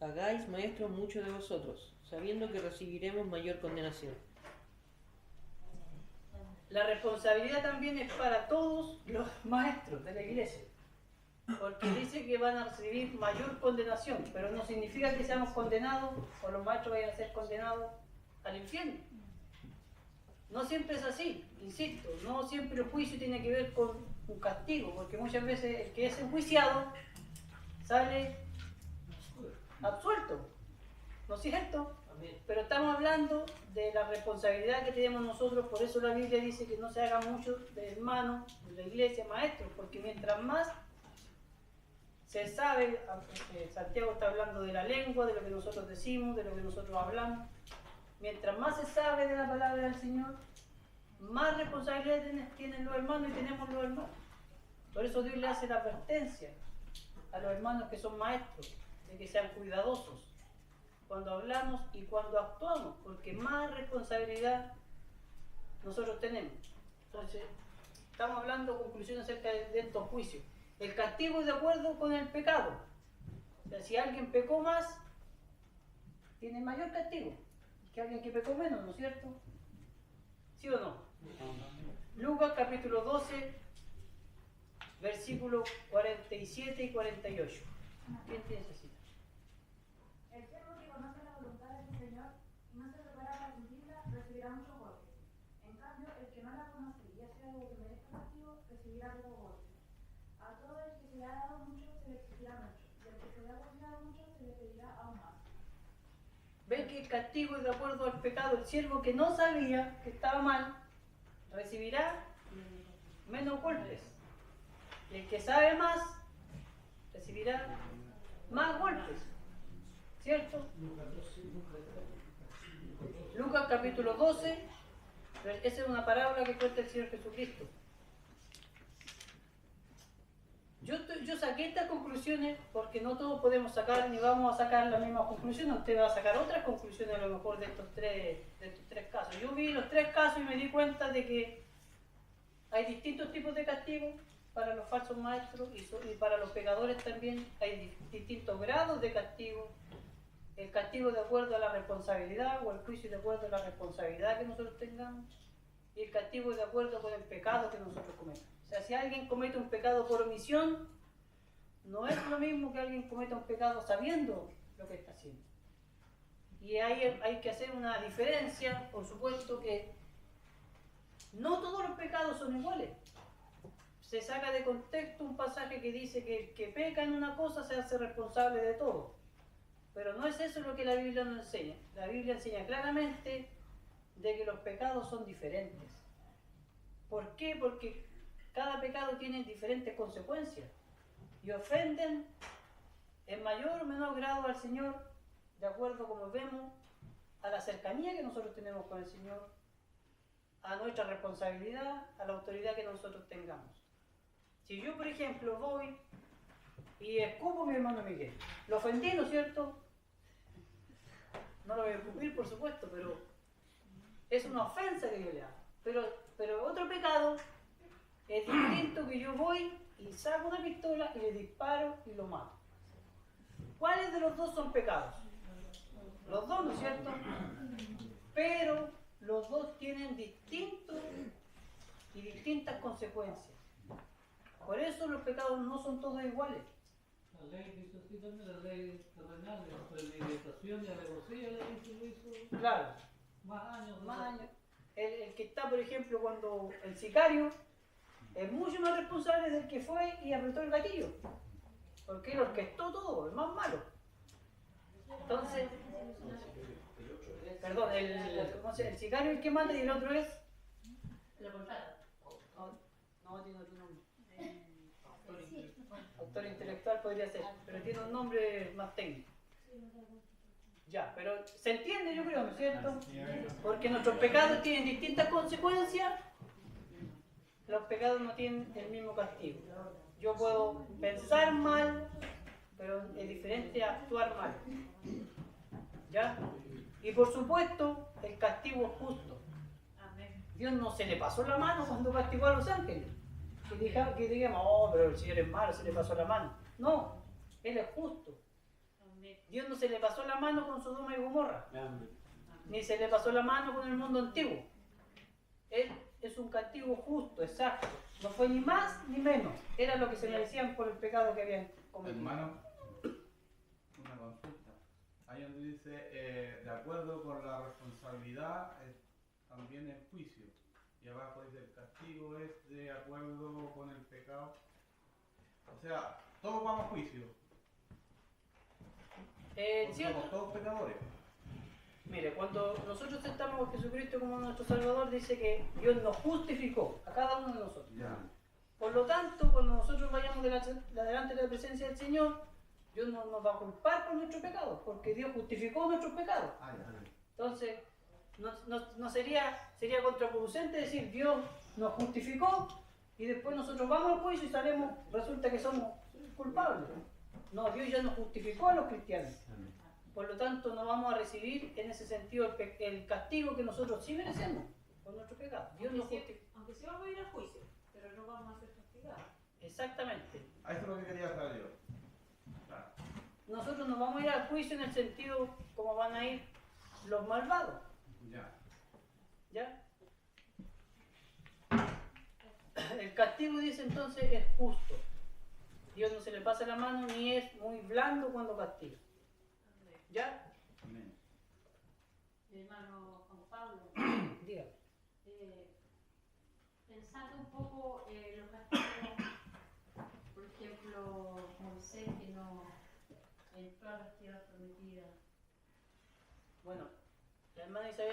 hagáis maestros muchos de vosotros, sabiendo que recibiremos mayor condenación. La responsabilidad también es para todos los maestros de la iglesia, porque dice que van a recibir mayor condenación, pero no significa que seamos condenados o los maestros vayan a ser condenados al infierno. No siempre es así, insisto, no siempre el juicio tiene que ver con un castigo, porque muchas veces el que es enjuiciado sale absuelto, ¿no es cierto? Pero estamos hablando de la responsabilidad que tenemos nosotros, por eso la Biblia dice que no se haga mucho de hermanos de la iglesia, maestros, porque mientras más se sabe, Santiago está hablando de la lengua, de lo que nosotros decimos, de lo que nosotros hablamos, mientras más se sabe de la palabra del Señor, más responsabilidad tienen los hermanos y tenemos los hermanos. Por eso Dios le hace la advertencia a los hermanos que son maestros, de que sean cuidadosos cuando hablamos y cuando actuamos, porque más responsabilidad nosotros tenemos. Entonces, estamos hablando conclusiones acerca de estos juicios. El castigo es de acuerdo con el pecado. O sea, si alguien pecó más, tiene mayor castigo que alguien que pecó menos, ¿no es cierto? ¿Sí o no? Lucas capítulo 12, versículos 47 y 48. ¿Quién tiene esa cita? El siervo que conoce la voluntad de su Señor y no se prepara para cumplirla, recibirá muchos golpes. En cambio, el que no la conoce y hace algo que merezca castigo, recibirá poco golpe. A todo el que se le ha dado mucho, se le exigirá mucho, y al que se le ha confiado mucho, se le pedirá aún más. ¿Ven que el castigo es de acuerdo al pecado? El siervo que no sabía que estaba mal, recibirá menos golpes. Y el que sabe más, recibirá más golpes. ¿Cierto? Lucas capítulo 12, esa es una parábola que cuenta el Señor Jesucristo. Yo saqué estas conclusiones porque no todos podemos sacar ni vamos a sacar las mismas conclusiones. Usted va a sacar otras conclusiones a lo mejor de estos tres casos. Yo vi los tres casos y me di cuenta de que hay distintos tipos de castigos para los falsos maestros y para los pecadores también. Hay distintos grados de castigo. El castigo de acuerdo a la responsabilidad o el juicio de acuerdo a la responsabilidad que nosotros tengamos. Y el castigo de acuerdo con el pecado que nosotros cometamos. O sea, si alguien comete un pecado por omisión, no es lo mismo que alguien cometa un pecado sabiendo lo que está haciendo. Y ahí hay que hacer una diferencia, por supuesto que no todos los pecados son iguales. Se saca de contexto un pasaje que dice que el que peca en una cosa se hace responsable de todo. Pero no es eso lo que la Biblia nos enseña. La Biblia enseña claramente de que los pecados son diferentes. ¿Por qué? Porque cada pecado tiene diferentes consecuencias y ofenden en mayor o menor grado al Señor, de acuerdo como vemos a la cercanía que nosotros tenemos con el Señor, a nuestra responsabilidad, a la autoridad que nosotros tengamos. Si yo, por ejemplo, voy y escupo a mi hermano Miguel, lo ofendí, ¿no es cierto? No lo voy a escupir, por supuesto, pero es una ofensa que yo le hago. Pero otro pecado es distinto, que yo voy y saco una pistola y le disparo y lo mato. ¿Cuáles de los dos son pecados? Los dos, ¿no es cierto? Pero los dos tienen distintos y distintas consecuencias. Por eso los pecados no son todos iguales. La ley dice así también, la ley terrenal, de premeditación y alevosía, la ley que lo hizo Claro. más años. El que está, por ejemplo, cuando el sicario es mucho más responsable del que fue y apretó el gatillo. Porque él orquestó todo, el más malo. Entonces, perdón, el sicario es el que mata y el otro es... La portada. No tiene otro nombre. Autor intelectual podría ser, pero tiene un nombre más técnico. Ya, pero se entiende, yo creo, ¿no es cierto? Porque nuestros pecados tienen distintas consecuencias. Los pecados no tienen el mismo castigo. Yo puedo pensar mal, pero es diferente a actuar mal. ¿Ya? Y por supuesto, el castigo es justo. Dios no se le pasó la mano cuando castigó a los ángeles. Que digamos, oh, pero el Señor es malo, se le pasó la mano. No, Él es justo. Dios no se le pasó la mano con Sodoma y Gomorra, ni se le pasó la mano con el mundo antiguo. Él es un castigo justo, exacto. No fue ni más ni menos. Era lo que se merecían por el pecado que habían cometido. Hermano, una consulta. Ahí donde dice, de acuerdo con la responsabilidad, también el juicio. Y abajo dice, el castigo es de acuerdo con el pecado. O sea, todos vamos a juicio. Porque ¿Sí? somos todos pecadores. Mire, cuando nosotros aceptamos a Jesucristo como nuestro Salvador, dice que Dios nos justificó a cada uno de nosotros. Ya. Por lo tanto, cuando nosotros vayamos delante de la presencia del Señor, Dios no nos va a culpar por nuestros pecados, porque Dios justificó nuestros pecados. Entonces, sería contraproducente decir Dios nos justificó y después nosotros vamos al juicio y resulta que somos culpables. No, Dios ya nos justificó a los cristianos. Por lo tanto, no vamos a recibir en ese sentido el castigo que nosotros sí merecemos por nuestro pecado. Dios nos justificó. Aunque sí vamos a ir al juicio, pero no vamos a ser castigados. Exactamente. Eso es lo que quería saber yo. Claro. Nosotros no vamos a ir al juicio en el sentido como van a ir los malvados. Ya. ¿Ya? El castigo, dice entonces, es justo. Dios no se le pasa la mano ni es muy blando cuando castiga. ¿Ya? Amén. Hermano Juan Pablo, Dígame. pensando un poco los castigos, por ejemplo, Moisés que no entró a las tierras prometidas. Bueno, la hermana Isabel